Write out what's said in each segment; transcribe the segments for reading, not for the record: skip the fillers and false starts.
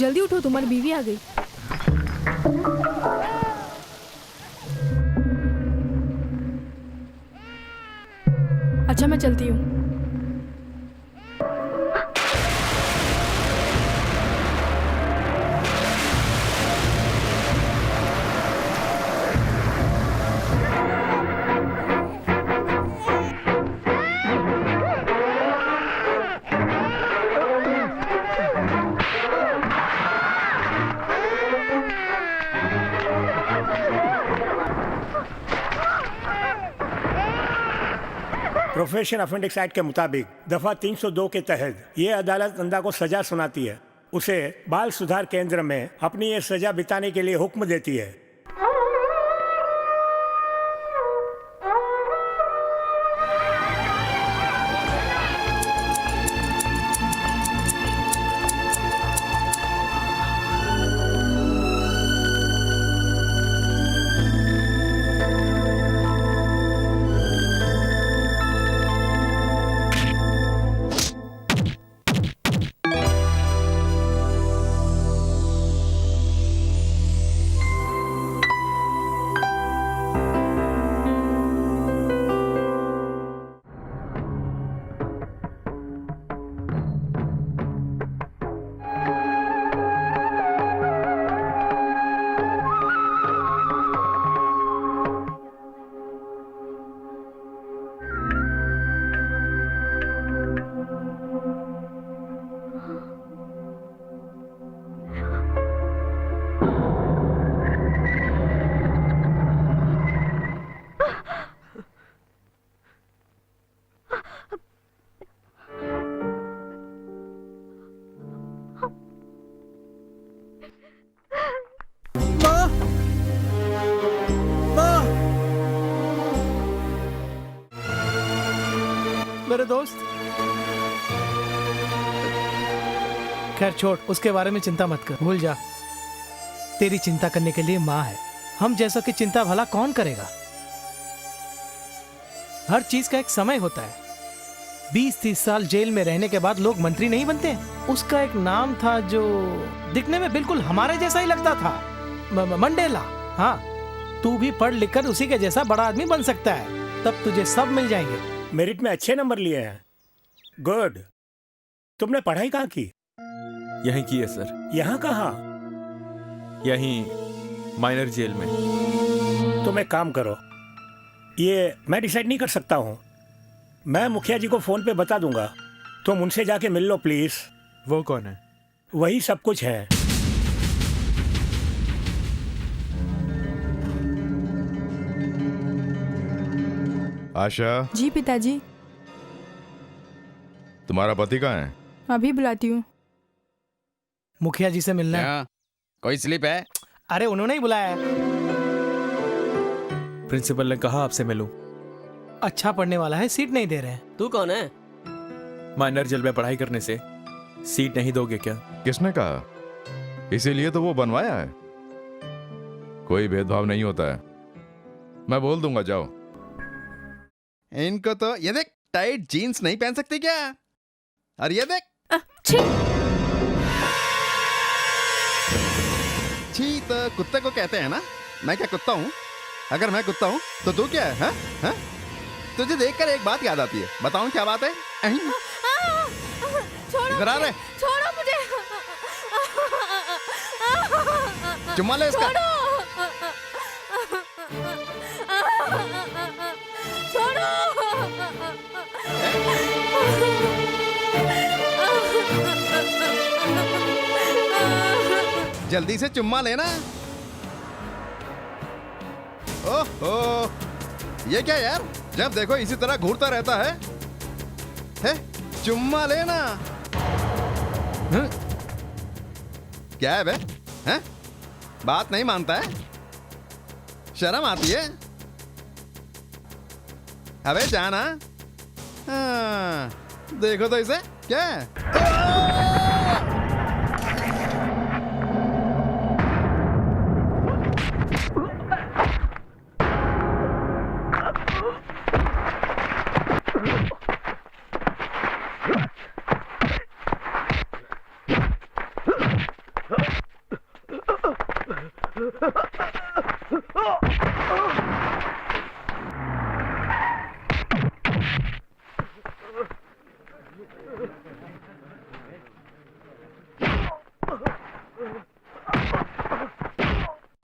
जल्दी उठो, तुम्हारी बीवी आ गई। अच्छा मैं चलती हूँ। प्रोफेशन अफेंडिक्स एक्ट के मुताबिक दफा 302 के तहत ये अदालत नंदा को सजा सुनाती है, उसे बाल सुधार केंद्र में अपनी ये सजा बिताने के लिए हुक्म देती है। मेरे दोस्त, खैर छोड़, उसके बारे में चिंता मत कर, भूल जा। तेरी चिंता करने के लिए माँ है। हम जैसों की चिंता भला कौन करेगा। हर चीज का एक समय होता है। 20-30 साल जेल में रहने के बाद लोग मंत्री नहीं बनते। उसका एक नाम था जो दिखने में बिल्कुल हमारे जैसा ही लगता था, मंडेला। हाँ, तू भी पढ़ लिख कर उसी के जैसा बड़ा आदमी बन सकता है, तब तुझे सब मिल जाएंगे। मेरिट में अच्छे नंबर लिए हैं। गुड। तुमने पढ़ाई कहाँ की? यहीं की है सर। यहाँ कहाँ? यहीं माइनर जेल में। तुम एक काम करो, ये मैं डिसाइड नहीं कर सकता हूँ। मैं मुखिया जी को फोन पे बता दूंगा, तुम उनसे जाके मिल लो प्लीज। वो कौन है? वही सब कुछ है। आशा जी पिताजी। तुम्हारा पति कहाँ है? अभी बुलाती हूँ। मुखिया जी से मिलना है। क्या? कोई स्लिप है? अरे उन्होंने ही बुलाया है। प्रिंसिपल ने कहा आपसे मिलूं। अच्छा पढ़ने वाला है, सीट नहीं दे रहे हैं। तू कौन है? माइनर जेल में पढ़ाई करने से सीट नहीं दोगे क्या? किसने कहा? इसीलिए तो वो बनवाया है। कोई भेदभाव नहीं होता है। मैं बोल दूंगा, जाओ। इनको तो ये देख, टाइट जीन्स नहीं पहन सकती क्या? और ये देख, छी तो कुत्ते को कहते हैं ना। मैं क्या कुत्ता हूँ? अगर मैं कुत्ता हूँ तो तू क्या है? हा? तुझे देखकर एक बात याद आती है। बताऊं क्या बात है? छोड़ो रे, छोड़ो मुझे। चुम्मा ले इसका। छोड़ो। जल्दी से चुम्मा लेना। ओहो, ये क्या यार, जब देखो इसी तरह घूरता रहता है? चुम्मा लेना। क्या है बे? हैं? बात नहीं मानता है? शर्म आती है? अबे जाना। हाँ, देखो तो इसे, क्या है?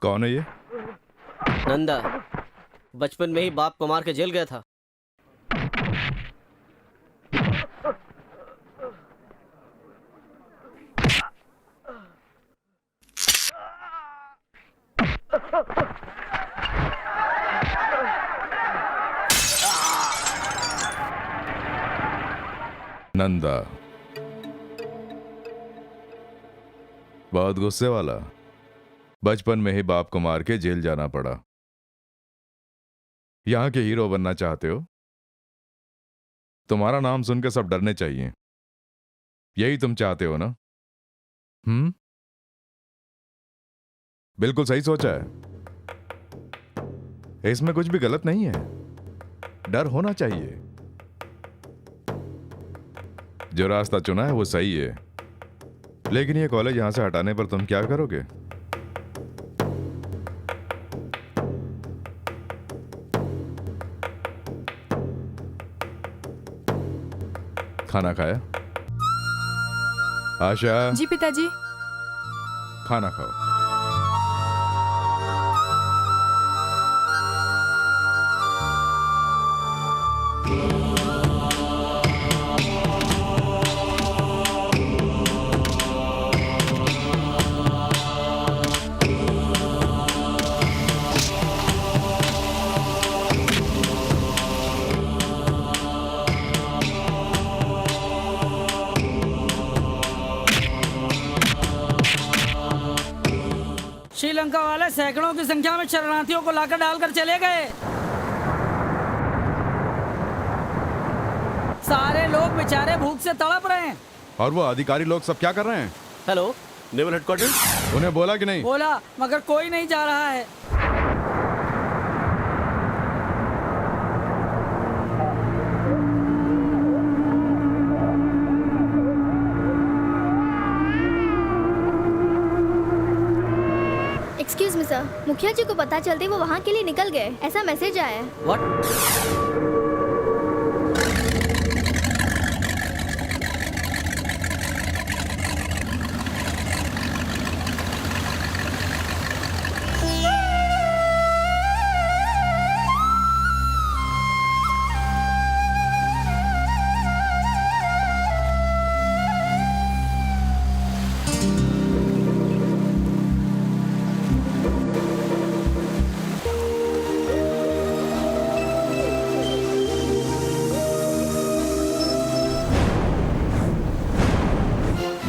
कौन है ये? नंदा बचपन में ही बाप को मार के जेल गया था। नंदा बहुत गुस्से वाला। बचपन में ही बाप को मार के जेल जाना पड़ा। यहां के हीरो बनना चाहते हो? तुम्हारा नाम सुनकर सब डरने चाहिए। यही तुम चाहते हो ना? बिल्कुल सही सोचा है। इसमें कुछ भी गलत नहीं है। डर होना चाहिए। जो रास्ता चुना है वो सही है, लेकिन ये कॉलेज यहां से हटाने पर तुम क्या करोगे? खाना खाया? आशा, जी पिताजी। खाना खाओ। श्रीलंका वाले सैकड़ों की संख्या में शरणार्थियों को लाकर डालकर चले गए। सारे लोग बेचारे भूख से तड़प रहे हैं। और वो अधिकारी लोग सब क्या कर रहे हैं? Hello, naval headquarter. उन्हें बोला कि नहीं? बोला, मगर कोई नहीं जा रहा है। एक्सक्यूज मी सर, मुखिया जी को पता चलते वो वहाँ के लिए निकल गए, ऐसा मैसेज आया है। व्हाट?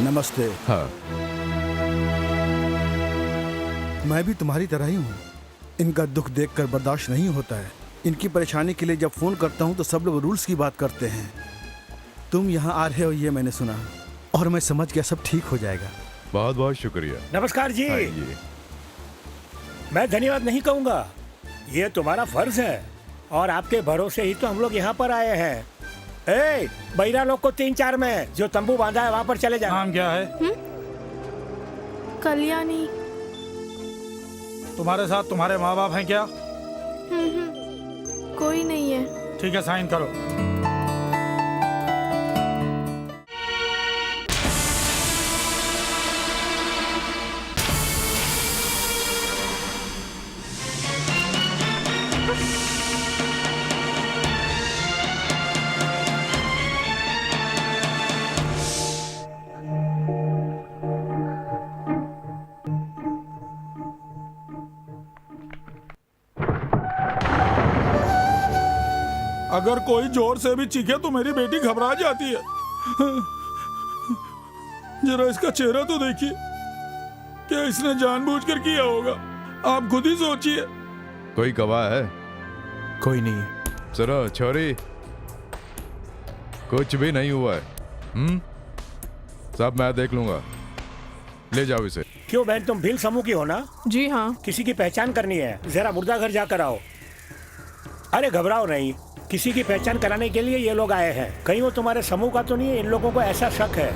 नमस्ते। हाँ, मैं भी तुम्हारी तरह ही हूँ। इनका दुख देखकर बर्दाश्त नहीं होता है। इनकी परेशानी के लिए जब फोन करता हूँ तो सब लोग रूल्स की बात करते हैं। तुम यहाँ आ रहे हो ये मैंने सुना, और मैं समझ गया सब ठीक हो जाएगा। बहुत बहुत शुक्रिया। नमस्कार जी। आइए। मैं धन्यवाद नहीं कहूँगा, ये तुम्हारा फर्ज है, और आपके भरोसे ही तो हम लोग यहाँ पर आए हैं। ए, बहिरा लोग को 3-4 में जो तंबू बांधा है वहाँ पर चले जाना। नाम क्या है? कल्याणी। तुम्हारे साथ तुम्हारे माँ बाप हैं क्या? कोई नहीं है। ठीक है, साइन करो। अगर कोई जोर से भी चीखे तो मेरी बेटी घबरा जाती है। जरा इसका चेहरा तो देखिए, क्या इसने जानबूझकर किया होगा? आप खुद ही सोचिए। कोई गवाह है? कोई नहीं है। सुनो छोरी, कुछ भी नहीं हुआ है। सब मैं देख लूंगा। ले जाओ इसे। क्यों बहन, तुम भील समूह की हो ना? जी हाँ। किसी की पहचान करनी है, जरा मुर्दा घर जाकर आओ। अरे घबराओ नहीं, किसी की पहचान कराने के लिए ये लोग आए हैं। कहीं वो तुम्हारे समूह का तो नहीं है? इन लोगों को ऐसा शक है।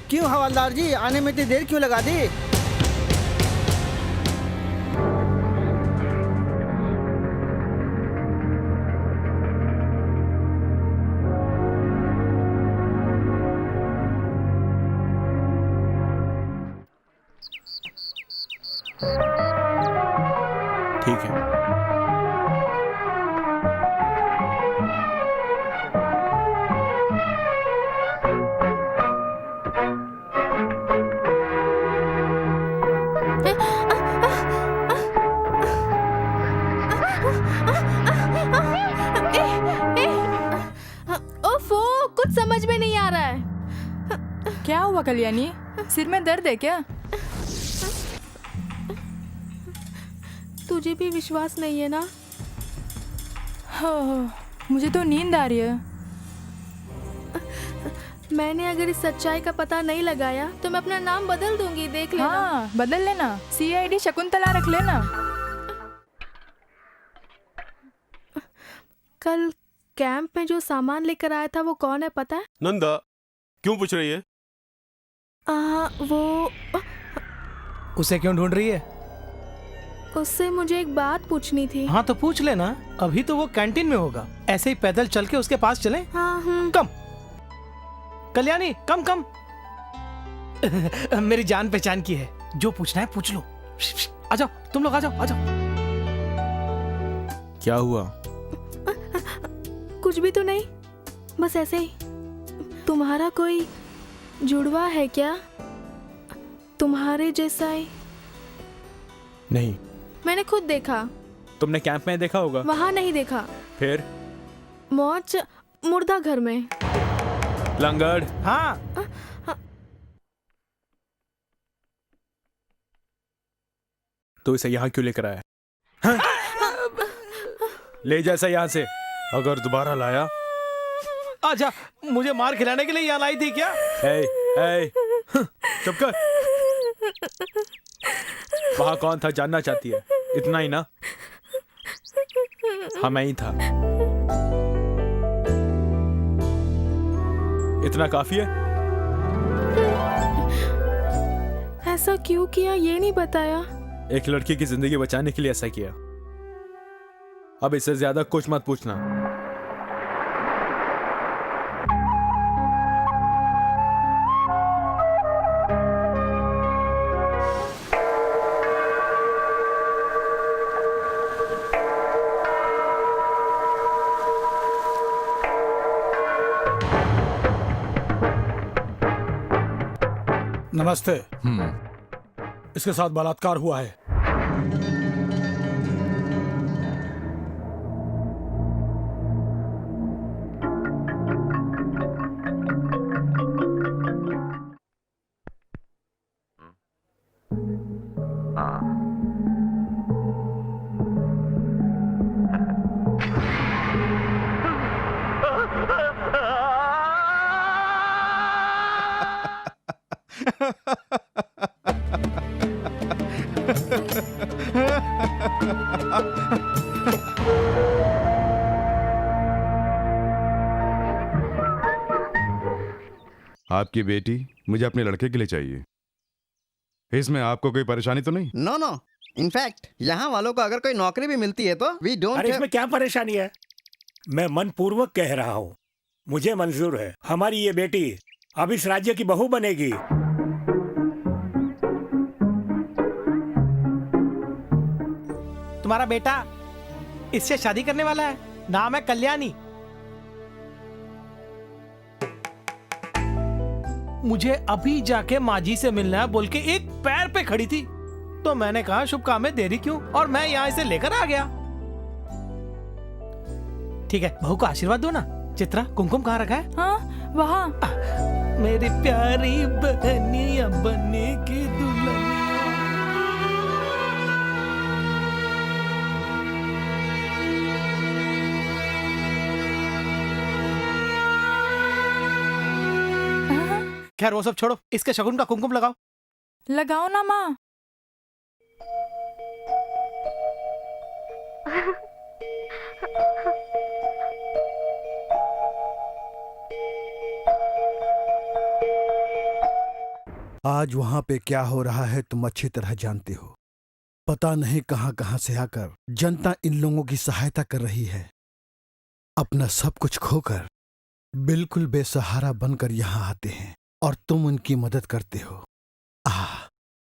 क्यों क्यों हवलदार जी, आने में इतनी देर क्यों लगा दी? ठीक है। ओफो, कुछ समझ में नहीं आ रहा है। क्या हुआ कल्याणी, सिर में दर्द है क्या? तुझे भी विश्वास नहीं है ना? हो, मुझे तो नींद आ रही है। मैंने अगर इस सच्चाई का पता नहीं लगाया तो मैं अपना नाम बदल दूंगी, देख लेना। हाँ, बदल लेना, CID शकुंतला रख लेना। कल कैंप में जो सामान लेकर आया था वो कौन है पता है? नंदा, क्यों पूछ रही है? वो उसे क्यों ढूंढ रही है? उससे मुझे एक बात पूछनी थी। हाँ तो पूछ लेना, अभी तो वो कैंटीन में होगा। ऐसे ही पैदल चल के उसके पास चले। हाँ। कम कल्याणी, कम कम। मेरी जान पहचान की है, जो पूछना है पूछ लो। आ जाओ तुम लोग, आ जाओ आ जाओ। क्या हुआ? कुछ भी तो नहीं, बस ऐसे ही। तुम्हारा कोई जुड़वा है क्या, तुम्हारे जैसा ही? नहीं। मैंने खुद देखा। तुमने कैंप में देखा होगा। वहाँ नहीं देखा। फिर? मौज मुर्दा घर में। लंगड़। हाँ। तो इसे यहाँ क्यों लेकर आया? हाँ? ले जा इसे यहाँ से। अगर दोबारा लाया। आजा, मुझे मार खिलाने के लिए यहाँ लाई थी क्या? ए, चुप कर। वहाँ कौन था जानना चाहती है? इतना ही ना? हाँ मैं ही था। इतना काफी है? ऐसा क्यों किया ये नहीं बताया। एक लड़की की जिंदगी बचाने के लिए ऐसा किया। अब इससे ज्यादा कुछ मत पूछना। नमस्ते। इसके साथ बलात्कार हुआ है। आपकी बेटी मुझे अपने लड़के के लिए चाहिए। इसमें आपको कोई परेशानी तो नहीं? नो नो, इनफैक्ट यहाँ वालों को अगर कोई नौकरी भी मिलती है तो वी डोंट। अरे इसमें क्या परेशानी है? मैं मनपूर्वक कह रहा हूँ, मुझे मंजूर है। हमारी ये बेटी अब इस राज्य की बहू बनेगी। तुम्हारा बेटा इससे शादी करने वाला है। नाम है कल्याणी। मुझे अभी जाके माजी से मिलना है बोल के एक पैर पे खड़ी थी, तो मैंने कहा शुभ काम में देरी क्यों, और मैं यहाँ इसे लेकर आ गया। ठीक है, बहू को आशीर्वाद दो ना। चित्रा, कुमकुम कहाँ रखा है? हाँ, वहाँ। मेरी प्यारी बहनिया बने की दुल्हनिया। खैर वो सब छोड़ो, इसके शगुन का कुमकुम लगाओ। लगाओ ना माँ। आज वहां पे क्या हो रहा है तुम अच्छी तरह जानते हो। पता नहीं कहां कहां से आकर जनता इन लोगों की सहायता कर रही है। अपना सब कुछ खोकर बिल्कुल बेसहारा बनकर यहां आते हैं और तुम उनकी मदद करते हो।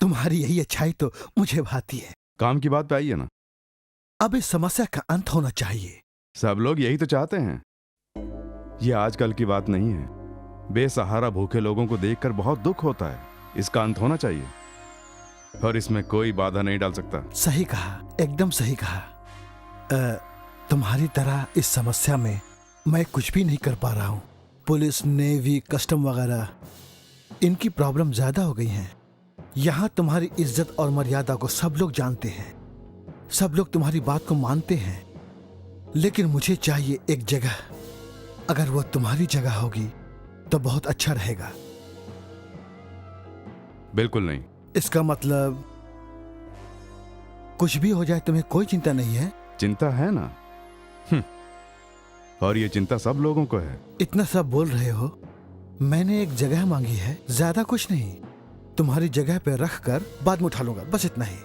तुम्हारी यही अच्छाई तो मुझे भाती है। काम की बात पे आई है ना। अब इस समस्या का अंत होना चाहिए। सब लोग यही तो चाहते हैं। ये आजकल की बात नहीं है। बेसहारा भूखे लोगों को देखकर बहुत दुख होता है। इसका अंत होना चाहिए और इसमें कोई बाधा नहीं डाल सकता। सही कहा, एकदम सही कहा। तुम्हारी तरह इस समस्या में मैं कुछ भी नहीं कर पा रहा हूँ। पुलिस, नेवी, कस्टम वगैरह इनकी प्रॉब्लम ज्यादा हो गई है। यहाँ तुम्हारी इज्जत और मर्यादा को सब लोग जानते हैं, सब लोग तुम्हारी बात को मानते हैं। लेकिन मुझे चाहिए एक जगह। अगर वो तुम्हारी जगह होगी तो बहुत अच्छा रहेगा। बिल्कुल नहीं। इसका मतलब कुछ भी हो जाए तुम्हें कोई चिंता नहीं है? चिंता है ना। और ये चिंता सब लोगों को है। इतना सब बोल रहे हो। मैंने एक जगह मांगी है, ज्यादा कुछ नहीं। तुम्हारी जगह पे रख कर बाद में उठा लूंगा, बस इतना ही।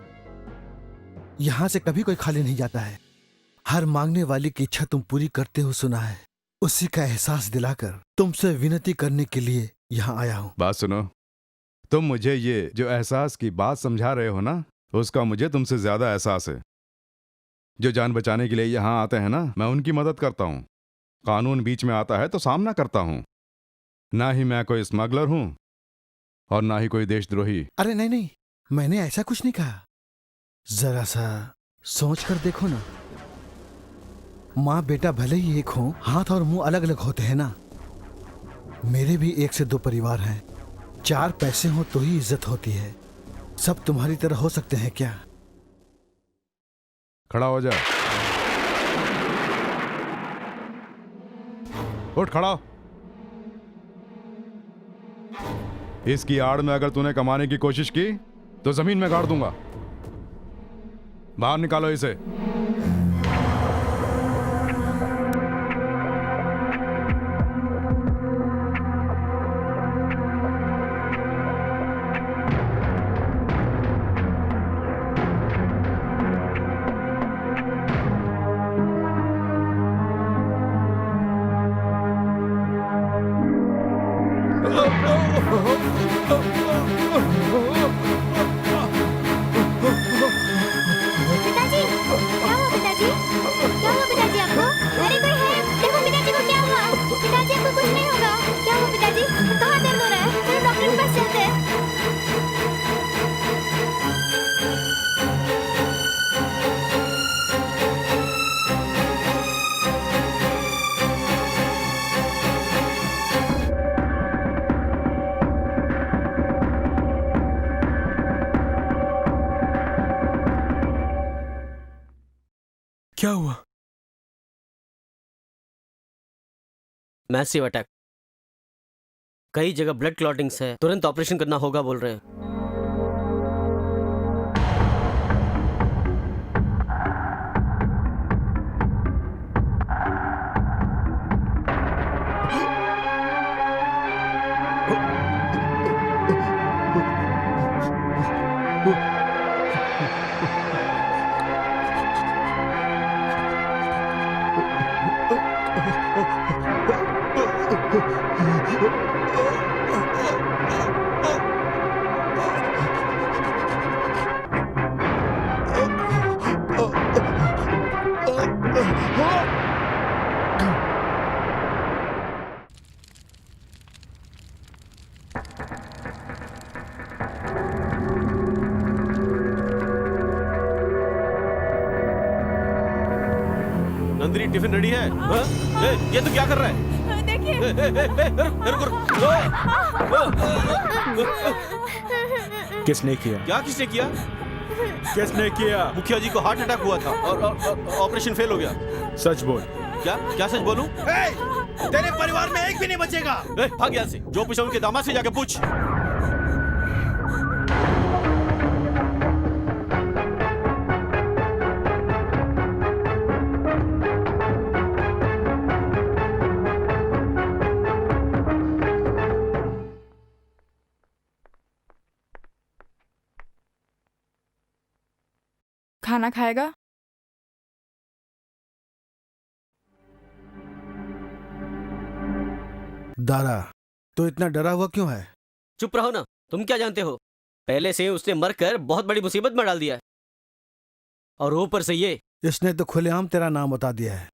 यहां से कभी कोई खाली नहीं जाता है। हर मांगने वाली की इच्छा तुम पूरी करते हो सुना है। उसी का एहसास दिलाकर तुमसे विनती करने के लिए यहाँ आया हूँ। बात सुनो, तुम मुझे ये जो एहसास की बात समझा रहे हो ना, उसका मुझे तुमसे ज्यादा एहसास है। जो जान बचाने के लिए यहाँ आते हैं ना, मैं उनकी मदद करता हूँ। कानून बीच में आता है तो सामना करता हूँ। ना ही मैं कोई स्मगलर हूँ और ना ही कोई देशद्रोही। अरे नहीं नहीं, मैंने ऐसा कुछ नहीं कहा। जरा सा सोच कर देखो ना। माँ बेटा भले ही एक हो, हाथ और मुंह अलग अलग होते हैं ना। मेरे भी 1 से 2 परिवार हैं। 4 पैसे हो तो ही इज्जत होती है। सब तुम्हारी तरह हो सकते हैं क्या? खड़ा हो जा। उठ खड़ा हो। इसकी आड़ में अगर तूने कमाने की कोशिश की तो जमीन में गाड़ दूंगा। बाहर निकालो इसे। पिताजी, क्या हुआ पिताजी? क्या हुआ पिताजी आपको? अरे कोई है? देखो पिताजी को क्या हुआ? पिताजी आपको कुछ नहीं होगा। क्या हुआ पिताजी? कहाँ दर्द हो रहा है? चलो डॉक्टर के पास चलते हैं। क्या हुआ? Massive attack. कई जगह ब्लड क्लॉटिंग्स है, तुरंत ऑपरेशन करना होगा बोल रहे हैं। नंदिनी टिफिन रेडी है? हाँ? ये तो क्या कर रहा है? देखिए। किसने किया? क्या किसने किया? किसने किया? मुखिया जी को हार्ट अटैक हुआ था और ऑपरेशन फेल हो गया। सच बोल। क्या क्या सच बोलूं? तेरे परिवार में एक भी नहीं बचेगा। भाग यहाँ से। जो पूछा उनके दामाद से जाके पूछ। खाना खाएगा? दारा, तो इतना डरा हुआ क्यों है? चुप रहो ना, तुम क्या जानते हो? पहले से ही उसने मरकर बहुत बड़ी मुसीबत में डाल दिया है, और ऊपर से ये। इसने तो खुलेआम तेरा नाम बता दिया है।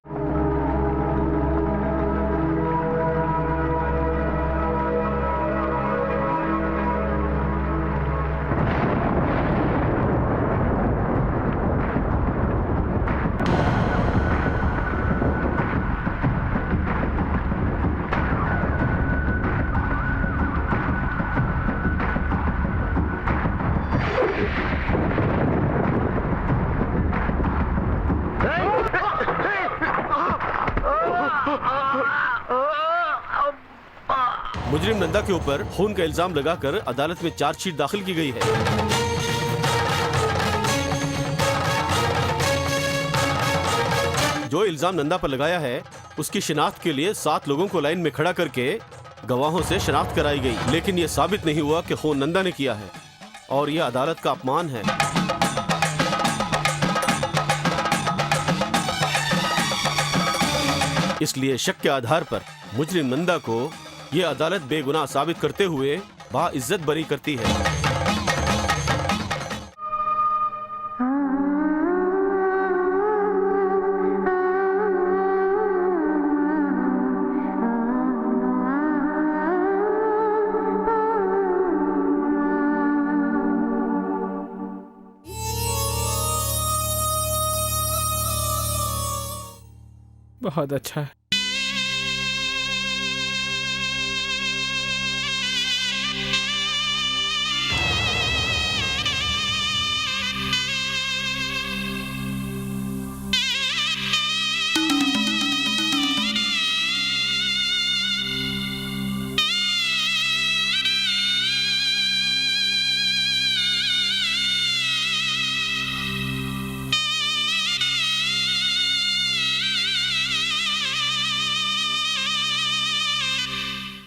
मुजरिम नंदा के ऊपर खून का इल्जाम लगाकर अदालत में चार्जशीट दाखिल की गई है। जो इल्जाम नंदा पर लगाया है उसकी शिनाख्त के लिए 7 लोगों को लाइन में खड़ा करके गवाहों से शिनाख्त कराई गई, लेकिन यह साबित नहीं हुआ कि खून नंदा ने किया है, और यह अदालत का अपमान है। इसलिए शक के आधार पर मुजरिम नंदा को यह अदालत बेगुनाह साबित करते हुए बाइज्जत बरी करती है। बहुत अच्छा है।